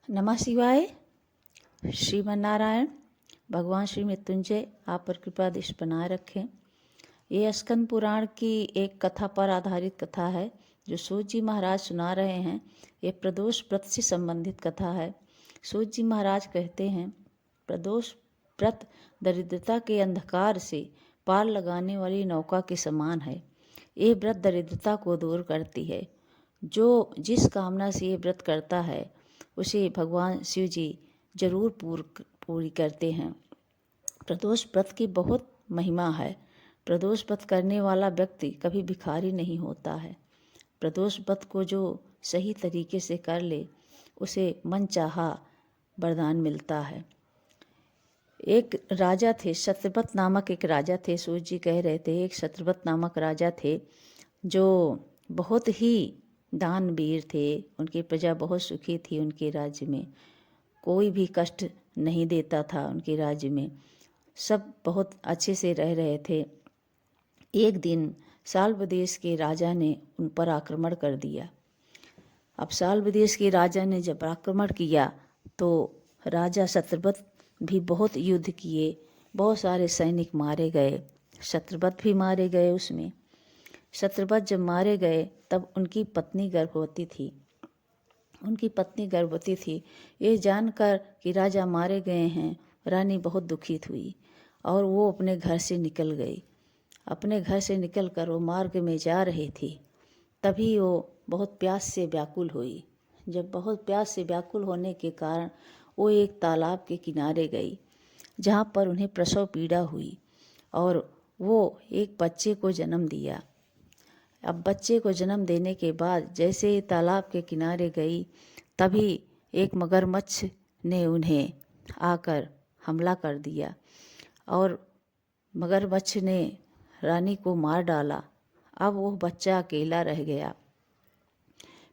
नमः शिवाय। श्रीमन्नारायण भगवान श्री मृत्युंजय आप पर कृपा दृष्टि बनाए रखें। ये स्कंद पुराण की एक कथा पर आधारित कथा है जो सूत जी महाराज सुना रहे हैं। ये प्रदोष व्रत से संबंधित कथा है। सूत जी महाराज कहते हैं, प्रदोष व्रत दरिद्रता के अंधकार से पार लगाने वाली नौका के समान है। ये व्रत दरिद्रता को दूर करती है। जो जिस कामना से ये व्रत करता है उसे भगवान शिव जी जरूर पूरी करते हैं। प्रदोष व्रत की बहुत महिमा है। प्रदोष व्रत करने वाला व्यक्ति कभी भिखारी नहीं होता है। प्रदोष व्रत को जो सही तरीके से कर ले उसे मनचाहा वरदान मिलता है। एक राजा थे, शत्रवत नामक एक राजा थे। सूत जी कह रहे थे एक शत्रवत नामक राजा थे जो बहुत ही दानवीर थे। उनकी प्रजा बहुत सुखी थी। उनके राज्य में कोई भी कष्ट नहीं देता था। उनके राज्य में सब बहुत अच्छे से रह रहे थे। एक दिन साल्व देश के राजा ने उन पर आक्रमण कर दिया। अब साल्व देश के राजा ने जब आक्रमण किया तो राजा शत्रवत भी बहुत युद्ध किए। बहुत सारे सैनिक मारे गए। शत्रवत भी मारे गए। उसमें शत्रवत जब मारे गए तब उनकी पत्नी गर्भवती थी। ये जानकर कि राजा मारे गए हैं, रानी बहुत दुखित हुई और वो अपने घर से निकल गई। अपने घर से निकलकर वो मार्ग में जा रही थी। तभी वो बहुत प्यास से व्याकुल हुई। जब बहुत प्यास से व्याकुल होने के कारण वो एक तालाब के किनारे गई जहाँ पर उन्हें प्रसव पीड़ा हुई और वो एक बच्चे को जन्म दिया। अब बच्चे को जन्म देने के बाद जैसे ही तालाब के किनारे गई तभी एक मगरमच्छ ने उन्हें आकर हमला कर दिया और मगरमच्छ ने रानी को मार डाला। अब वो बच्चा अकेला रह गया।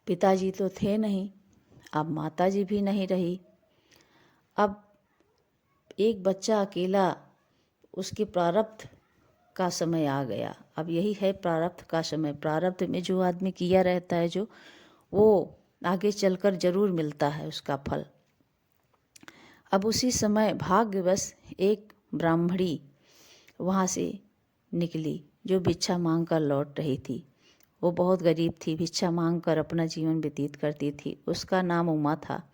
पिताजी तो थे नहीं, अब माताजी भी नहीं रही। अब एक बच्चा अकेला, उसके प्रारब्ध का समय आ गया। अब यही है प्रारब्ध का समय। प्रारब्ध में जो आदमी किया रहता है जो वो आगे चलकर जरूर मिलता है उसका फल। अब उसी समय भाग्यवश एक ब्राह्मणी वहाँ से निकली जो भिक्षा मांग कर लौट रही थी। वो बहुत गरीब थी, भिक्षा मांग कर अपना जीवन व्यतीत करती थी। उसका नाम उमा था।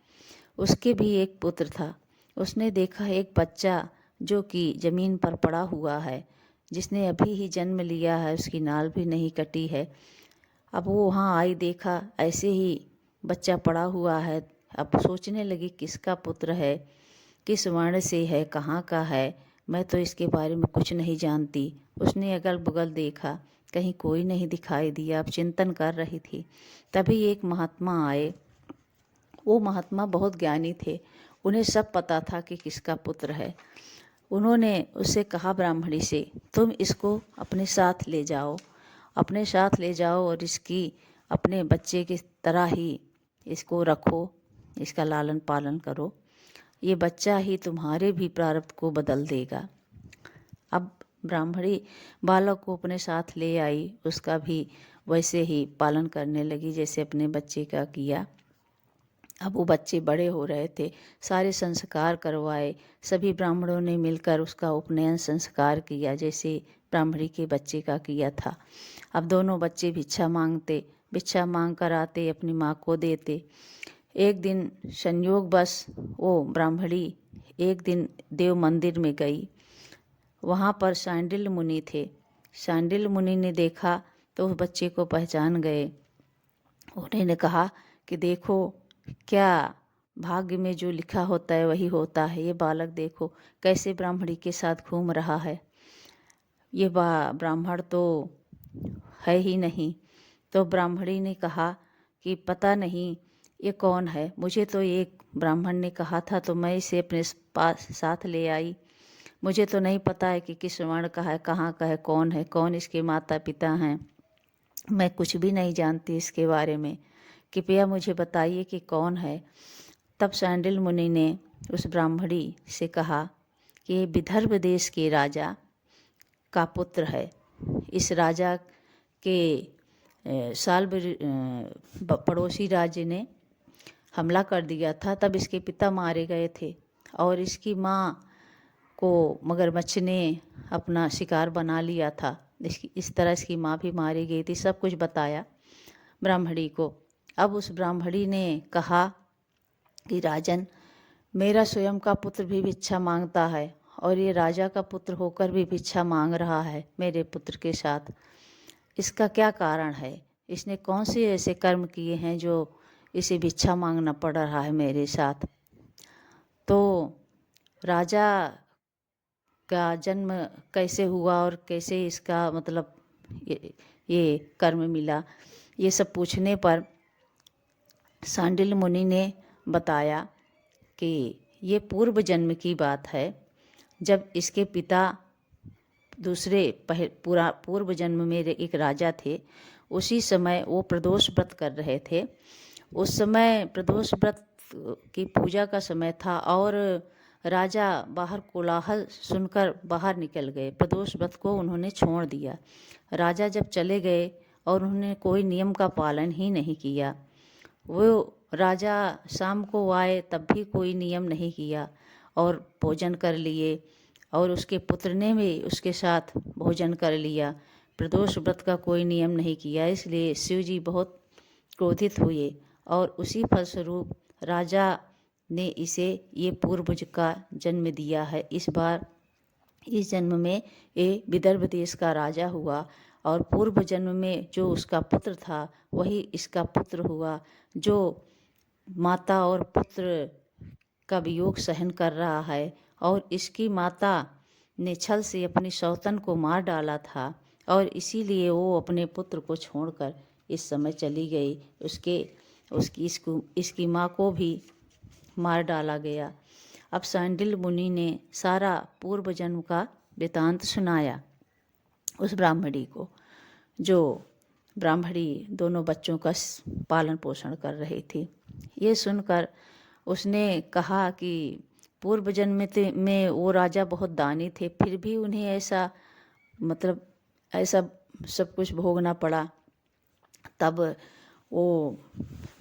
उसके भी एक पुत्र था। उसने देखा एक बच्चा जो कि जमीन पर पड़ा हुआ है, जिसने अभी ही जन्म लिया है, उसकी नाल भी नहीं कटी है। अब वो वहाँ आई, देखा ऐसे ही बच्चा पड़ा हुआ है। अब सोचने लगी किसका पुत्र है, किस वर्ण से है, कहाँ का है, मैं तो इसके बारे में कुछ नहीं जानती। उसने अगल बगल देखा, कहीं कोई नहीं दिखाई दिया। अब चिंतन कर रही थी। तभी एक महात्मा आए। वो महात्मा बहुत ज्ञानी थे। उन्हें सब पता था कि किसका पुत्र है। उन्होंने उससे कहा ब्राह्मणी से, तुम इसको अपने साथ ले जाओ, अपने साथ ले जाओ और इसकी अपने बच्चे की तरह ही इसको रखो, इसका लालन पालन करो। ये बच्चा ही तुम्हारे भी प्रारब्ध को बदल देगा। अब ब्राह्मणी बालक को अपने साथ ले आई। उसका भी वैसे ही पालन करने लगी जैसे अपने बच्चे का किया। अब वो बच्चे बड़े हो रहे थे। सारे संस्कार करवाए। सभी ब्राह्मणों ने मिलकर उसका उपनयन संस्कार किया जैसे ब्राह्मणी के बच्चे का किया था। अब दोनों बच्चे भिक्षा मांगते, भिक्षा मांग कर आते, अपनी माँ को देते। एक दिन संयोगवश वो ब्राह्मणी एक दिन देव मंदिर में गई। वहाँ पर शांडिल्य मुनि थे। शांडिल्य मुनि ने देखा तो उस बच्चे को पहचान गए। उन्होंने कहा कि देखो, क्या भाग्य में जो लिखा होता है वही होता है। ये बालक देखो कैसे ब्राह्मणी के साथ घूम रहा है। ये ब्राह्मण तो है ही नहीं। तो ब्राह्मणी ने कहा कि पता नहीं ये कौन है। मुझे तो एक ब्राह्मण ने कहा था तो मैं इसे अपने पास साथ ले आई। मुझे तो नहीं पता है कि किस वर्ण का है, कहाँ का है, कौन इसके माता पिता हैं। मैं कुछ भी नहीं जानती इसके बारे में। कृपया मुझे बताइए कि कौन है। तब शांडिल्य मुनि ने उस ब्राह्मणी से कहा कि ये विदर्भ देश के राजा का पुत्र है। इस राजा के पड़ोसी राज्य ने हमला कर दिया था तब इसके पिता मारे गए थे और इसकी माँ को मगरमच्छ ने अपना शिकार बना लिया था। इस तरह इसकी माँ भी मारी गई थी। सब कुछ बताया ब्राह्मणी को। अब उस ब्राह्मणी ने कहा कि राजन, मेरा स्वयं का पुत्र भी भिक्षा मांगता है और ये राजा का पुत्र होकर भी भिक्षा मांग रहा है मेरे पुत्र के साथ। इसका क्या कारण है? इसने कौन से ऐसे कर्म किए हैं जो इसे भिक्षा मांगना पड़ रहा है मेरे साथ? तो राजा का जन्म कैसे हुआ और कैसे इसका मतलब ये कर्म मिला, ये सब पूछने पर सांडिल्य मुनि ने बताया कि ये पूर्व जन्म की बात है। जब इसके पिता पूर्व जन्म में एक राजा थे, उसी समय वो प्रदोष व्रत कर रहे थे। उस समय प्रदोष व्रत की पूजा का समय था और राजा बाहर कोलाहल सुनकर बाहर निकल गए। प्रदोष व्रत को उन्होंने छोड़ दिया। राजा जब चले गए और उन्होंने कोई नियम का पालन ही नहीं किया। वो राजा शाम को आए तब भी कोई नियम नहीं किया और भोजन कर लिए और उसके पुत्र ने भी उसके साथ भोजन कर लिया। प्रदोष व्रत का कोई नियम नहीं किया, इसलिए शिव जी बहुत क्रोधित हुए और उसी फलस्वरूप राजा ने इसे ये पूर्वज का जन्म दिया है। इस बार इस जन्म में ये विदर्भ देश का राजा हुआ और पूर्व जन्म में जो उसका पुत्र था वही इसका पुत्र हुआ, जो माता और पुत्र का वियोग सहन कर रहा है। और इसकी माता ने छल से अपनी सौतन को मार डाला था और इसीलिए वो अपने पुत्र को छोड़कर इस समय चली गई। इसकी माँ को भी मार डाला गया। अब सांडिल्य मुनि ने सारा पूर्व जन्म का वृतांत सुनाया उस ब्राह्मणी को, जो ब्राह्मणी दोनों बच्चों का पालन पोषण कर रही थी। ये सुनकर उसने कहा कि पूर्व जन्म में वो राजा बहुत दानी थे, फिर भी उन्हें ऐसा सब कुछ भोगना पड़ा। तब वो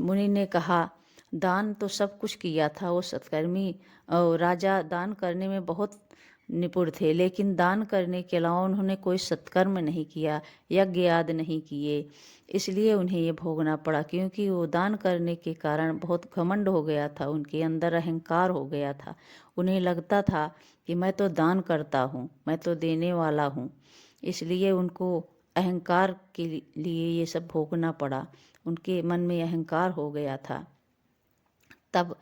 मुनि ने कहा, दान तो सब कुछ किया था वो सत्कर्मी और राजा दान करने में बहुत निपुण थे, लेकिन दान करने के अलावा उन्होंने कोई सत्कर्म नहीं किया, यज्ञ आदि नहीं किए, इसलिए उन्हें ये भोगना पड़ा। क्योंकि वो दान करने के कारण बहुत घमंड हो गया था, उनके अंदर अहंकार हो गया था। उन्हें लगता था कि मैं तो दान करता हूँ, मैं तो देने वाला हूँ, इसलिए उनको अहंकार के लिए ये सब भोगना पड़ा। उनके मन में अहंकार हो गया था। तब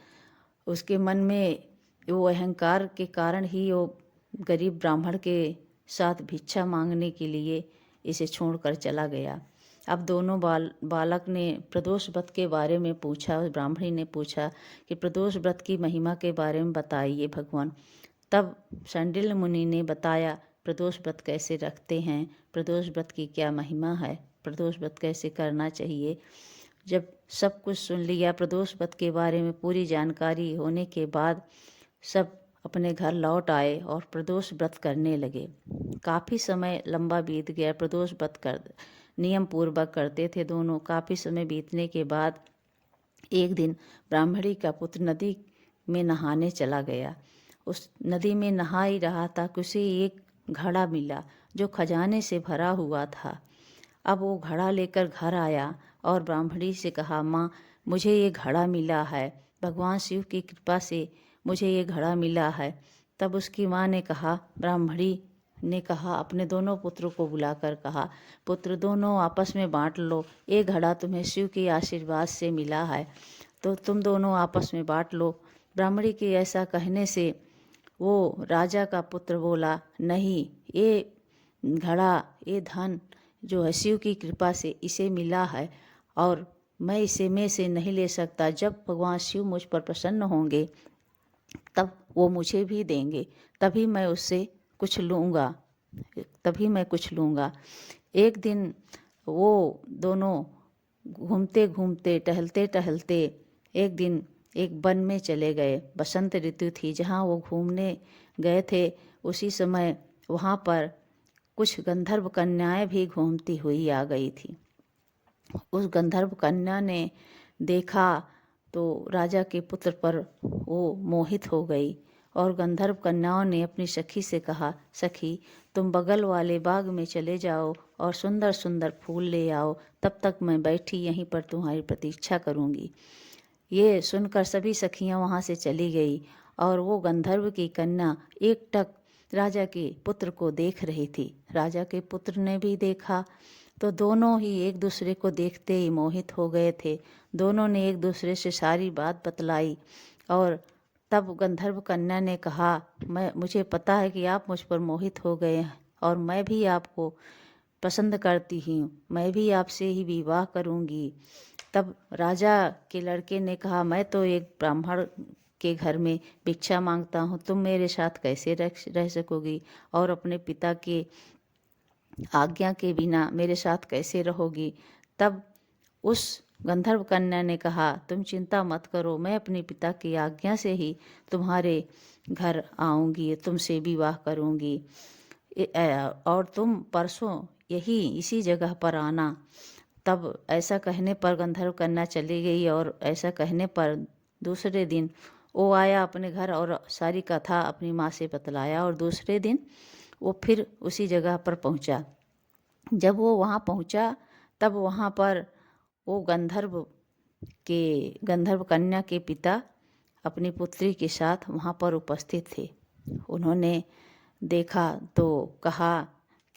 उसके मन में वो अहंकार के कारण ही वो गरीब ब्राह्मण के साथ भिक्षा मांगने के लिए इसे छोड़कर चला गया। अब दोनों बालक ने प्रदोष व्रत के बारे में पूछा। उस ब्राह्मणी ने पूछा कि प्रदोष व्रत की महिमा के बारे में बताइए भगवान। तब सांडिल्य मुनि ने बताया प्रदोष व्रत कैसे रखते हैं, प्रदोष व्रत की क्या महिमा है, प्रदोष व्रत कैसे करना चाहिए। जब सब कुछ सुन लिया, प्रदोष व्रत के बारे में पूरी जानकारी होने के बाद सब अपने घर लौट आए और प्रदोष व्रत करने लगे। काफ़ी समय लंबा बीत गया। प्रदोष व्रत नियम पूर्वक करते थे दोनों। काफ़ी समय बीतने के बाद एक दिन ब्राह्मणी का पुत्र नदी में नहाने चला गया। उस नदी में नहा ही रहा था कि उसे एक घड़ा मिला जो खजाने से भरा हुआ था। अब वो घड़ा लेकर घर आया और ब्राह्मणी से कहा, माँ मुझे ये घड़ा मिला है, भगवान शिव की कृपा से मुझे ये घड़ा मिला है। तब उसकी माँ ने कहा, ब्राह्मणी ने कहा, अपने दोनों पुत्रों को बुलाकर कहा, पुत्र दोनों आपस में बांट लो, ये घड़ा तुम्हें शिव के आशीर्वाद से मिला है, तो तुम दोनों आपस में बांट लो। ब्राह्मणी के ऐसा कहने से वो राजा का पुत्र बोला, नहीं, ये घड़ा, ये धन जो है शिव की कृपा से इसे मिला है और मैं इसे में से नहीं ले सकता। जब भगवान शिव मुझ पर प्रसन्न होंगे तब वो मुझे भी देंगे, तभी मैं उससे कुछ लूँगा, तभी मैं कुछ लूँगा। एक दिन वो दोनों घूमते घूमते टहलते टहलते एक दिन एक वन में चले गए। बसंत ऋतु थी। जहाँ वो घूमने गए थे उसी समय वहाँ पर कुछ गंधर्व कन्याएं भी घूमती हुई आ गई थी। उस गंधर्व कन्या ने देखा तो राजा के पुत्र पर वो मोहित हो गई और गंधर्व कन्याओं ने अपनी सखी से कहा, सखी तुम बगल वाले बाग में चले जाओ और सुंदर सुंदर फूल ले आओ, तब तक मैं बैठी यहीं पर तुम्हारी प्रतीक्षा करूंगी। ये सुनकर सभी सखियां वहां से चली गई और वो गंधर्व की कन्या एकटक राजा के पुत्र को देख रही थी। राजा के पुत्र ने भी देखा तो दोनों ही एक दूसरे को देखते ही मोहित हो गए थे। दोनों ने एक दूसरे से सारी बात बतलाई और तब गंधर्व कन्या ने कहा, मुझे पता है कि आप मुझ पर मोहित हो गए हैं और मैं भी आपको पसंद करती हूँ, मैं भी आपसे ही विवाह करूँगी। तब राजा के लड़के ने कहा, मैं तो एक ब्राह्मण के घर में भिक्षा मांगता हूँ, तुम मेरे साथ कैसे रह सकोगी और अपने पिता के आज्ञा के बिना मेरे साथ कैसे रहोगी। तब उस गंधर्व कन्या ने कहा, तुम चिंता मत करो, मैं अपने पिता की आज्ञा से ही तुम्हारे घर आऊँगी, तुमसे विवाह करूँगी और तुम परसों यही इसी जगह पर आना। तब ऐसा कहने पर गंधर्व कन्या चली गई और ऐसा कहने पर दूसरे दिन वो आया अपने घर और सारी कथा अपनी माँ से बतलाया और दूसरे दिन वो फिर उसी जगह पर पहुँचा। जब वो वहाँ पहुँचा तब वहाँ पर वो गंधर्व कन्या के पिता अपनी पुत्री के साथ वहाँ पर उपस्थित थे। उन्होंने देखा तो कहा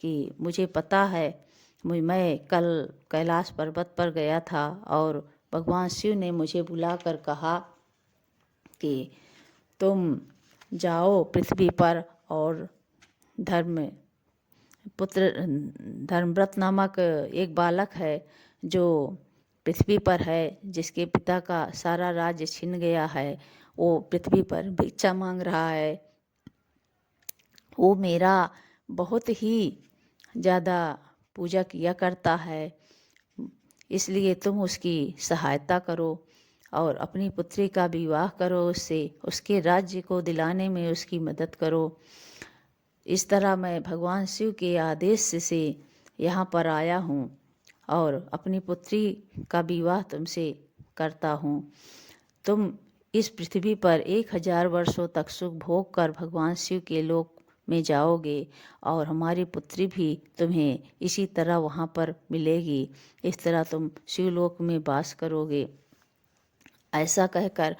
कि मुझे पता है, मैं कल कैलाश पर्वत पर गया था और भगवान शिव ने मुझे बुलाकर कहा कि तुम जाओ पृथ्वी पर और धर्मव्रत नामक एक बालक है जो पृथ्वी पर है, जिसके पिता का सारा राज्य छिन गया है, वो पृथ्वी पर भिक्षा मांग रहा है। वो मेरा बहुत ही ज़्यादा पूजा किया करता है, इसलिए तुम उसकी सहायता करो और अपनी पुत्री का विवाह करो उससे, उसके राज्य को दिलाने में उसकी मदद करो। इस तरह मैं भगवान शिव के आदेश से यहाँ पर आया हूँ और अपनी पुत्री का विवाह तुमसे करता हूँ। तुम इस पृथ्वी पर 1000 वर्षों तक सुख भोग कर भगवान शिव के लोक में जाओगे और हमारी पुत्री भी तुम्हें इसी तरह वहाँ पर मिलेगी। इस तरह तुम शिवलोक में वास करोगे। ऐसा कहकर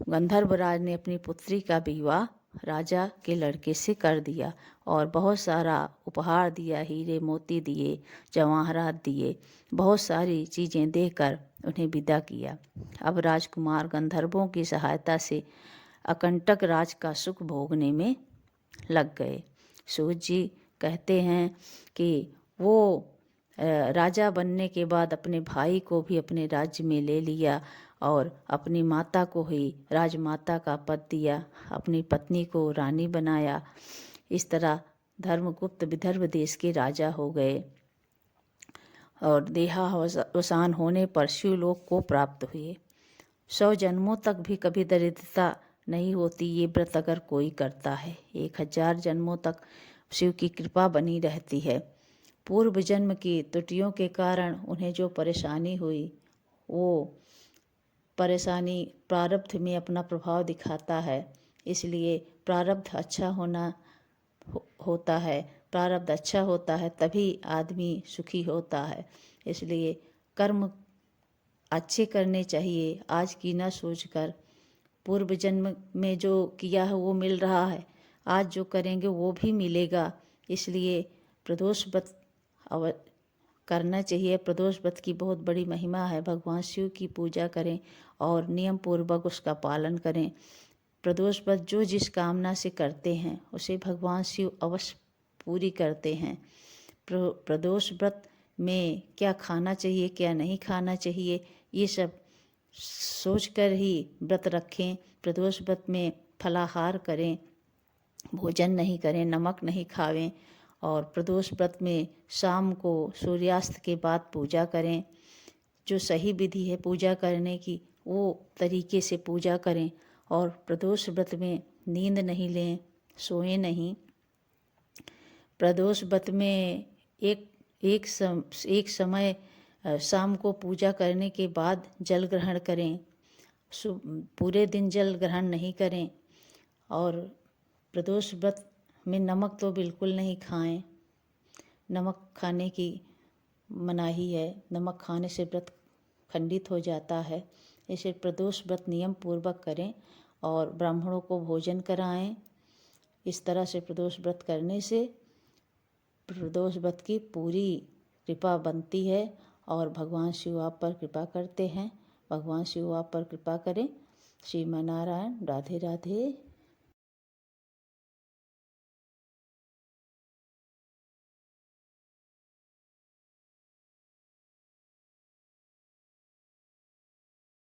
गंधर्वराज ने अपनी पुत्री का विवाह राजा के लड़के से कर दिया और बहुत सारा उपहार दिया, हीरे मोती दिए, जवाहरात दिए, बहुत सारी चीज़ें देकर उन्हें विदा किया। अब राजकुमार गंधर्वों की सहायता से अकंटक राज का सुख भोगने में लग गए। सूत जी कहते हैं कि वो राजा बनने के बाद अपने भाई को भी अपने राज्य में ले लिया और अपनी माता को ही राजमाता का पद दिया, अपनी पत्नी को रानी बनाया। इस तरह धर्मगुप्त विदर्भ देश के राजा हो गए और देहावसान होने पर शिवलोक को प्राप्त हुए। 100 जन्मों तक भी कभी दरिद्रता नहीं होती ये व्रत अगर कोई करता है। 1000 जन्मों तक शिव की कृपा बनी रहती है। पूर्व जन्म की त्रुटियों के कारण उन्हें जो परेशानी हुई वो परेशानी प्रारब्ध में अपना प्रभाव दिखाता है, इसलिए प्रारब्ध अच्छा होता है। प्रारब्ध अच्छा होता है तभी आदमी सुखी होता है। इसलिए कर्म अच्छे करने चाहिए, आज की न सोचकर। पूर्व जन्म में जो किया है वो मिल रहा है, आज जो करेंगे वो भी मिलेगा। इसलिए प्रदोष व्रत करना चाहिए। प्रदोष व्रत की बहुत बड़ी महिमा है। भगवान शिव की पूजा करें और नियम पूर्वक उसका पालन करें। प्रदोष व्रत जो जिस कामना से करते हैं उसे भगवान शिव अवश्य पूरी करते हैं। प्रदोष व्रत में क्या खाना चाहिए, क्या नहीं खाना चाहिए, ये सब सोचकर ही व्रत रखें। प्रदोष व्रत में फलाहार करें, भोजन नहीं करें, नमक नहीं खावें और प्रदोष व्रत में शाम को सूर्यास्त के बाद पूजा करें। जो सही विधि है पूजा करने की वो तरीके से पूजा करें और प्रदोष व्रत में नींद नहीं लें, सोएं नहीं। प्रदोष व्रत में एक समय शाम को पूजा करने के बाद जल ग्रहण करें पूरे दिन जल ग्रहण नहीं करें और प्रदोष व्रत में नमक तो बिल्कुल नहीं खाएं। नमक खाने की मनाही है, नमक खाने से व्रत खंडित हो जाता है। इसे प्रदोष व्रत नियम पूर्वक करें और ब्राह्मणों को भोजन कराएं। इस तरह से प्रदोष व्रत करने से प्रदोष व्रत की पूरी कृपा बनती है और भगवान शिव आप पर कृपा करते हैं। भगवान शिव आप पर कृपा करें। श्रीमन नारायण। राधे राधे।